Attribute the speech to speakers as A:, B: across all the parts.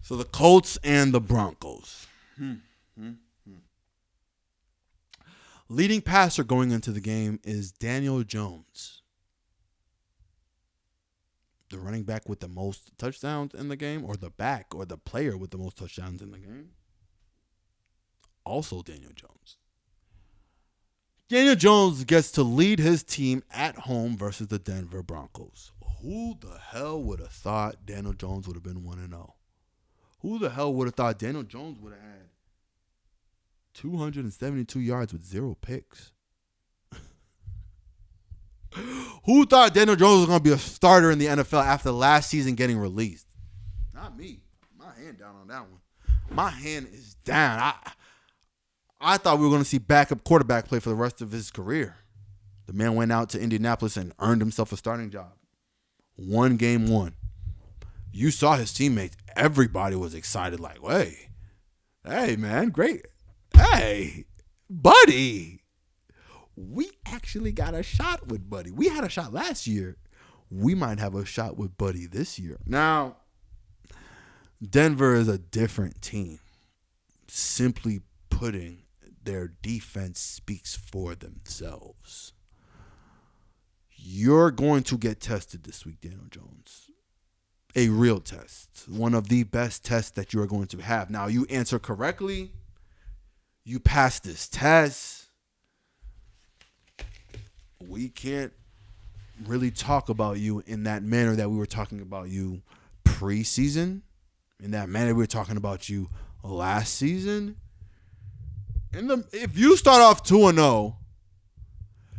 A: So the Colts and the Broncos. Leading passer going into the game is Daniel Jones. The running back with the most touchdowns in the game, or the back or the player with the most touchdowns in the game. Also Daniel Jones. Daniel Jones gets to lead his team at home versus the Denver Broncos. Who the hell would have thought Daniel Jones would have been 1-0? Who the hell would have thought Daniel Jones would have had 272 yards with 0 picks? Who thought Daniel Jones was going to be a starter in the NFL after last season getting released? Not me. My hand down on that one. My hand is down. I thought we were going to see backup quarterback play for the rest of his career. The man went out to Indianapolis and earned himself a starting job. 1 game won. You saw his teammates. Everybody was excited like, hey, man, great. Hey, buddy. We actually got a shot with Buddy. We had a shot last year. We might have a shot with Buddy this year. Now, Denver is a different team. Simply putting, their defense speaks for themselves. You're going to get tested this week, Daniel Jones. A real test. One of the best tests that you are going to have. Now, you answer correctly. You pass this test. We can't really talk about you in that manner that we were talking about you preseason, in that manner we were talking about you last season. If you start off 2-0,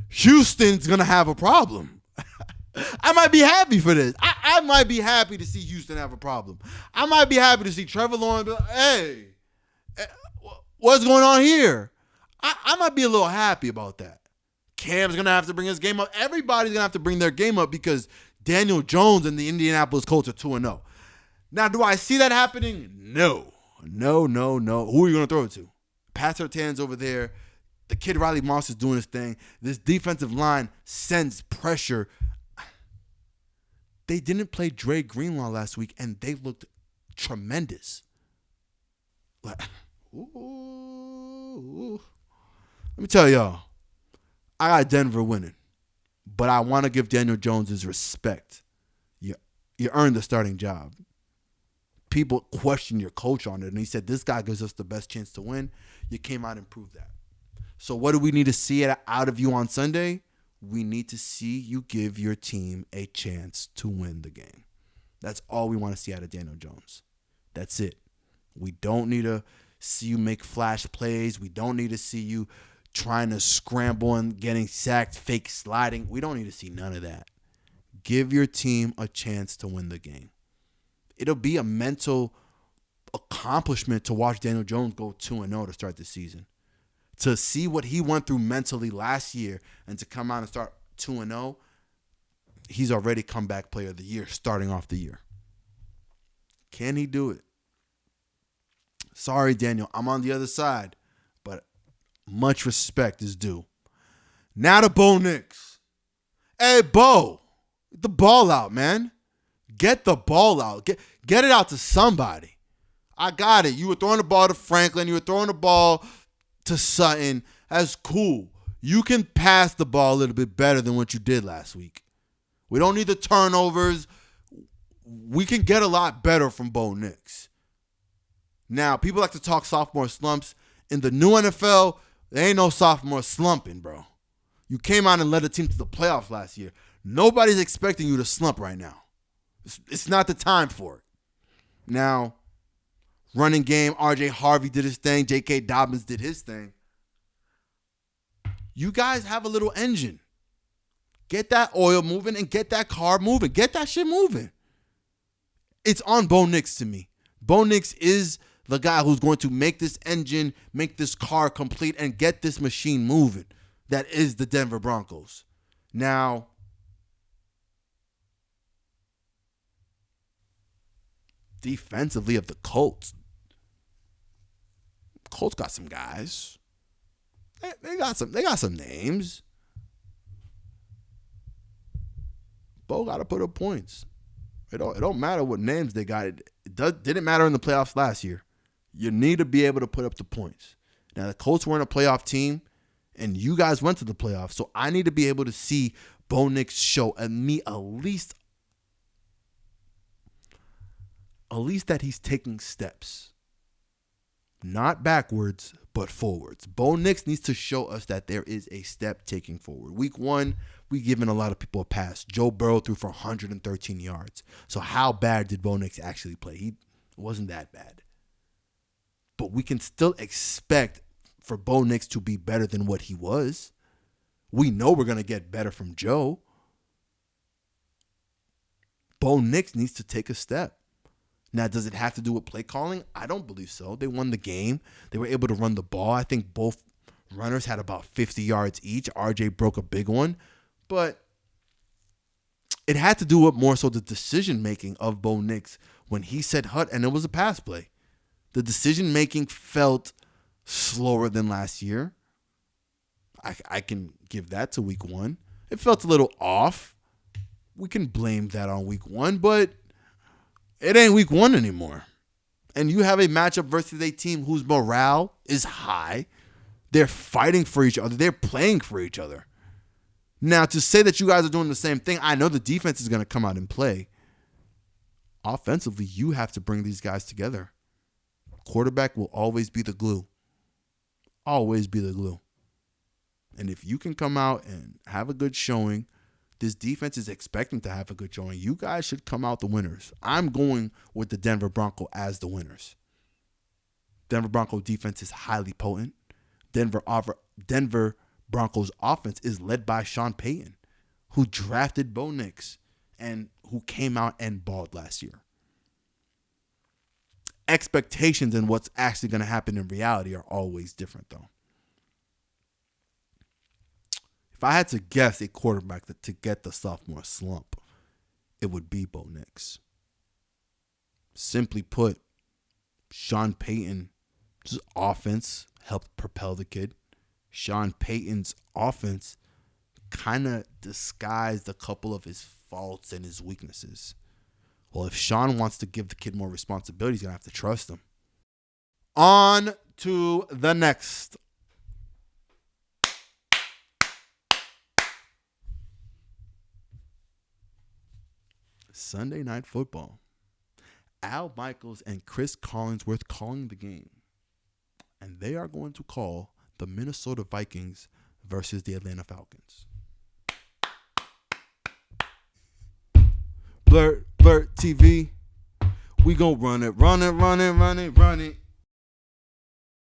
A: Houston's going to have a problem. I might be happy for this. I might be happy to see Houston have a problem. I might be happy to see Trevor Lawrence be like, hey, what's going on here? I might be a little happy about that. Cam's going to have to bring his game up. Everybody's going to have to bring their game up because Daniel Jones and the Indianapolis Colts are 2-0. Now, do I see that happening? No. Who are you going to throw it to? Pat Surtain's over there. The kid Riley Moss is doing his thing. This defensive line sends pressure. They didn't play Dre Greenlaw last week, and they looked tremendous. Let me tell y'all. I got Denver winning, but I want to give Daniel Jones his respect. You earned the starting job. People question your coach on it, and he said, this guy gives us the best chance to win. You came out and proved that. So what do we need to see out of you on Sunday? We need to see you give your team a chance to win the game. That's all we want to see out of Daniel Jones. That's it. We don't need to see you make flash plays. We don't need to see you trying to scramble and getting sacked, fake sliding. We don't need to see none of that. Give your team a chance to win the game. It'll be a mental accomplishment to watch Daniel Jones go 2-0 to start the season. To see what he went through mentally last year and to come out and start 2-0, he's already comeback player of the year starting off the year. Can he do it? Sorry, Daniel. I'm on the other side, but much respect is due. Now to Bo Nix. Hey, Bo, get the ball out, man. Get the ball out. Get it out to somebody. I got it. You were throwing the ball to Franklin. You were throwing the ball to Sutton. That's cool. You can pass the ball a little bit better than what you did last week. We don't need the turnovers. We can get a lot better from Bo Nix. Now, people like to talk sophomore slumps. In the new NFL, there ain't no sophomore slumping, bro. You came out and led a team to the playoffs last year. Nobody's expecting you to slump right now. It's not the time for it. Now, running game, RJ Harvey did his thing. J.K. Dobbins did his thing. You guys have a little engine. Get that oil moving and get that car moving. Get that shit moving. It's on Bo Nix to me. Bo Nix is the guy who's going to make this engine, make this car complete, and get this machine moving. That is the Denver Broncos. Now, defensively of the Colts got some guys. They got some names. Bo got to put up points. It don't matter what names they got. didn't matter in the playoffs last year. You need to be able to put up the points. Now, the Colts weren't a playoff team, and you guys went to the playoffs, so I need to be able to see Bo Nix show me at least that he's taking steps. Not backwards, but forwards. Bo Nix needs to show us that there is a step taking forward. Week 1, we given a lot of people a pass. Joe Burrow threw for 113 yards. So how bad did Bo Nix actually play? He wasn't that bad. But we can still expect for Bo Nix to be better than what he was. We know we're going to get better from Joe. Bo Nix needs to take a step. Now, does it have to do with play calling? I don't believe so. They won the game. They were able to run the ball. I think both runners had about 50 yards each. RJ broke a big one. But it had to do with more so the decision-making of Bo Nix when he said hut and it was a pass play. The decision-making felt slower than last year. I can give that to week 1. It felt a little off. We can blame that on week 1, but it ain't week 1 anymore. And you have a matchup versus a team whose morale is high. They're fighting for each other. They're playing for each other. Now, to say that you guys are doing the same thing, I know the defense is going to come out and play. Offensively, you have to bring these guys together. Quarterback will always be the glue. Always be the glue. And if you can come out and have a good showing, this defense is expecting to have a good showing. You guys should come out the winners. I'm going with the Denver Broncos as the winners. Denver Broncos defense is highly potent. Denver Broncos offense is led by Sean Payton, who drafted Bo Nix and who came out and balled last year. Expectations and what's actually going to happen in reality are always different, though. If I had to guess a quarterback to get the sophomore slump, it would be Bo Nix. Simply put, Sean Payton's offense helped propel the kid. Sean Payton's offense kind of disguised a couple of his faults and his weaknesses. Well, if Sean wants to give the kid more responsibility, he's going to have to trust him. On to the next. Sunday Night Football. Al Michaels and Chris Collinsworth calling the game. And they are going to call the Minnesota Vikings versus the Atlanta Falcons. Blirt TV. We gon' run it.